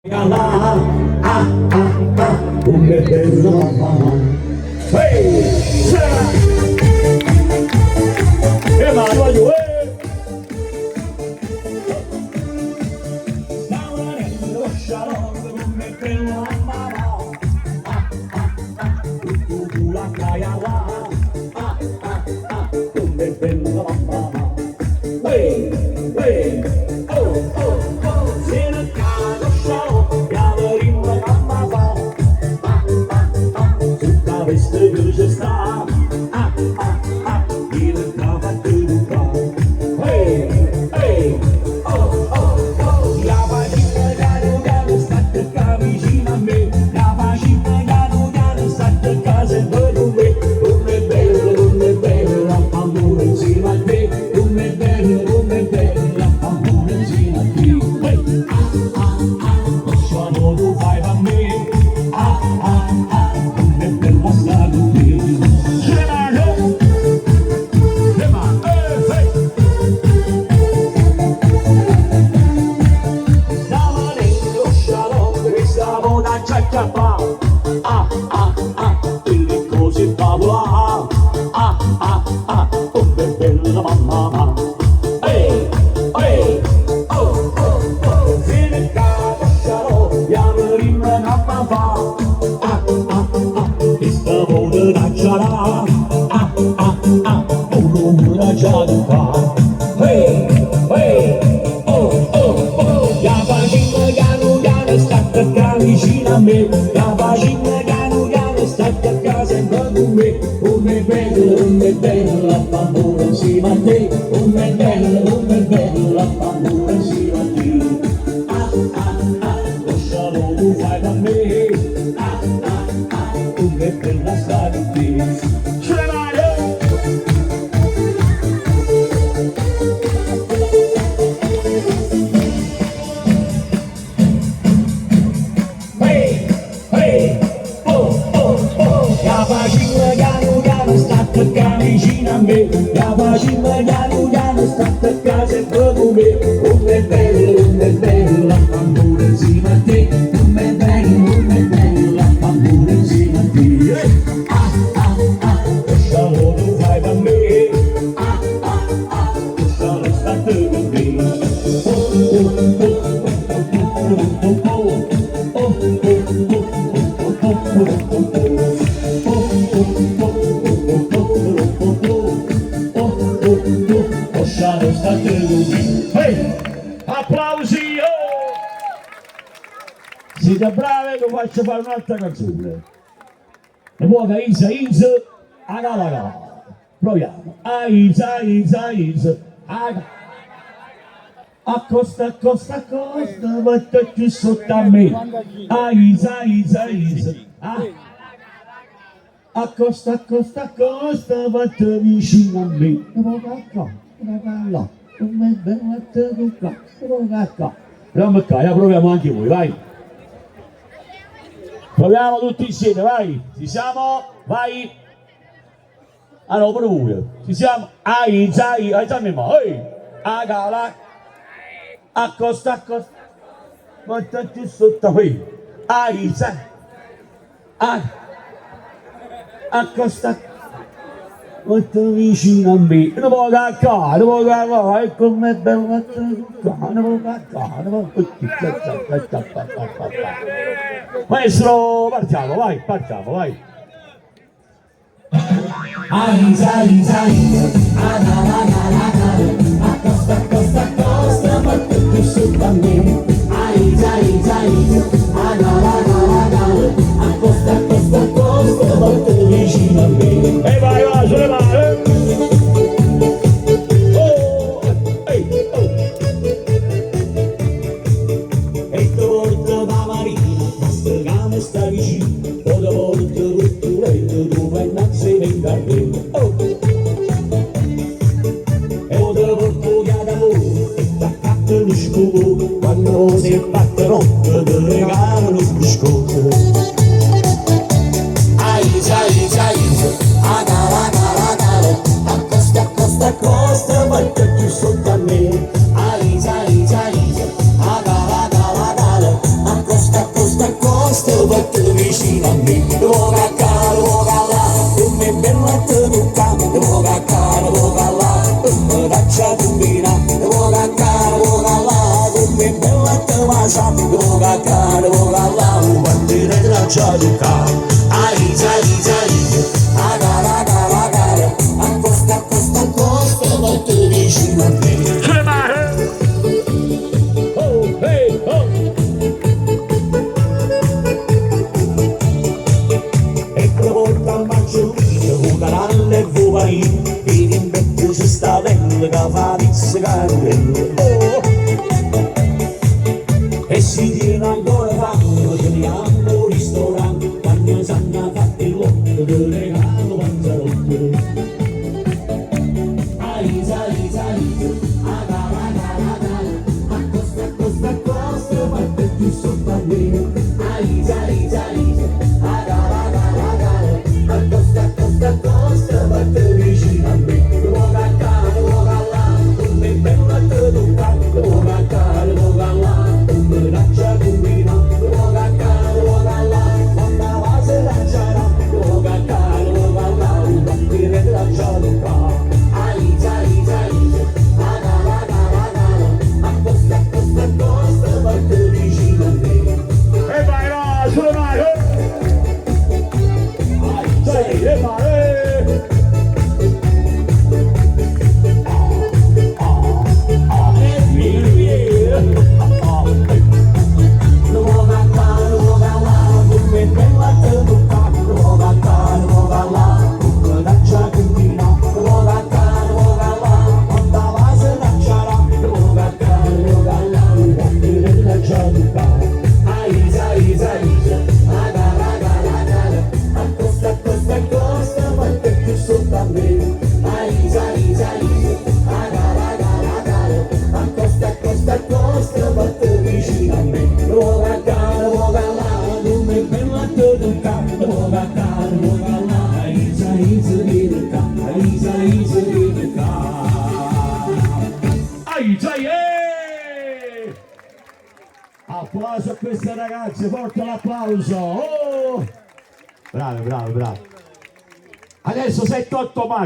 Come bella mamma. Hey, ma voglio Stavanello scialotto come bella mamma. Tu la caia là. Come bella mamma. Hey, hey, oh. Se ne cago scialotto, chiama rimba mamma va. Tutta veste che ci sta. Diventava tenuta. Hey, hey, oh. La vagina piano piano sta qua vicino a me. La vagina piano piano sta qua sempre con me. Come bella, amore insieme a te. Come bella, amore insieme a te. Hey, lasciamo tu fai per me. Come bella sta con te. Quindi così parla, come bella mamma. Ehi, oh, se ne cacciano, piano rimane mamma. Questa volta cacciarà, un'ora già di fa. Ehi, oh, la vagina piano piano sta qua vicino a me. La vagina piano piano sta qua sempre con me. Come bella, amore insieme a te. Come bella, amore insieme a te. Lascialo tu fai da me. Come bella sta con te. La vagina piano piano sta qua vicino a me. La vagina piano piano sta qua sempre con me. Come bella, amore insieme a te. Come bella, amore insieme a te. Lascialo tu fai per me. Lascialo stare con me. Hey, applausi! Siete bravi, lo faccio fare un'altra canzone. E poi Isa, aga. Proviamo. Isa, aga. Accosta, metti più sotto a me. Isa. Accosta, metti vicino a me. Là. Come bella tenuta. Proviamo anche voi, vai. Proviamo tutti insieme, vai. Ci siamo? Vai. Ah no, pure voi. Ci siamo? Isa, memo. Ehi. Agala. Accosta. Mettiti sotto qui. Isa. Accosta. Metti vicino a me. Non può cacare. E come bella tenuta. Non può cacare. Maestro, partiamo, vai. Isa, accosta, mettiti sotto a me. Isa, accosta, mettiti vicino a me. E vai, sulle mani. E te porto da marina, basta che mi sta vicino. O te porto tutto letto, tu fai innanzi e venga e o te porto via d'amore, e t'accatto lo scopo. Quando si batte notte, te regalo lo biscotto. Accosta, mettiti sotto a me. Isa, agala, casa, voga cara, voga là, partire tra giaduca. Aiza, aiza, aiza, agara, agara, agara, accosta, accosta, accosta, molto vicino a me. Oh, hey, oh. E quella volta al maggiolino, con canalle e vuovarino, e in becco si sta avendo che fa pizzicarello. Oh! E si tiene ancora fanno, teniamo ristorante, quando sanno fatti l'otto, che regalo panzarotto. Aisa, aisa, aisa, agara, agara, agara, accosta, accosta, accosta, parte più sotto a me. Aisa, aisa, aisa, agara, agara, agara, accosta, accosta, accosta, parte vicino a me. Voga cara, voga là, come bella te tocca, voga cara, voga là, come raccia combina, voga cara, voga là, quando va se racciarà, voga cara, voga là, un partire raccia tocca. Aiza, aiza, aiza, agara, agara, agara, accosta, accosta, accosta, parte vicino a me. E vai là, sulle mani! Aiza, e vai! Applauso a queste ragazze, forte l'applauso! Oh! Bravo, bravo, bravo! Adesso 7-8 maggio.